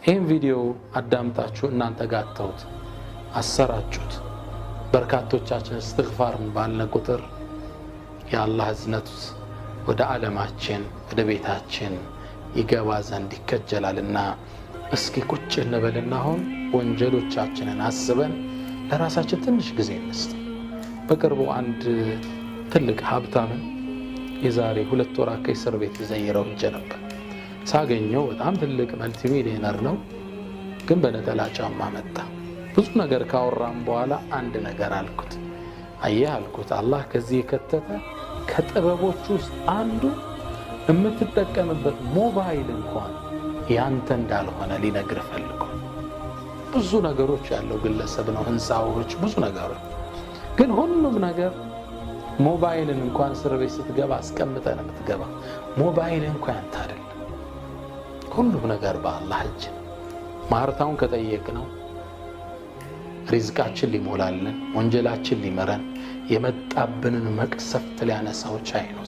ይህን ቪዲዮ አዳምጣችሁ እናንተ ጋተውት አሰራጩት በርካቶቻችን እስትግፋርን ባልነ ቁጥር የአላህ እዝነት ወደ ዓለማችን ወደ ቤታችን ይገባ ዘንድ ይከጀላልና እስኪ ቁጭ እንበልና አሁን ወንጀሎቻችንን አስበን ለራሳችን ትንሽ ጊዜ እንስጥ በቅርቡ አንድ ትልቅ ሀብታም የዛሬ 2 ወር ከእስር ቤት ዘይረው ነበር ሳገኘው በጣም ትልቅ መልቲ ሚሊዮነር ነው ግን በነጠላ ጫማ መጣ ብዙ ነገር ካወራም በኋላ አንድ ነገር አልኩት አየህ አልኩት አላህ ከዚህ ከተተ ከጥበቦች ውስጥ አንዱ የምትጠቀምበት ሞባይል እንኳን ያንተ እንዳልሆነ ሊነግር ፈልጎ ብዙ ነገሮች ያለው ግለሰብ ነው ህንጻዎች ብዙ ነገሮች ግን ሁሉም ነገር ሞባይልን እንኳን ሰርቪስ ስትገባ አስቀምጠን የምትገባ ሞባይል እንኳን ያንተ አይደለም ሁሉም ነገር በአላህ እጅ ማርታውን ከጠየቅነው ሪዝቃችን ሊሞላልን ወንጀላችን ሊመረን የመጣብንን መቅሰፍት ሊያነሳው ቻይ ነው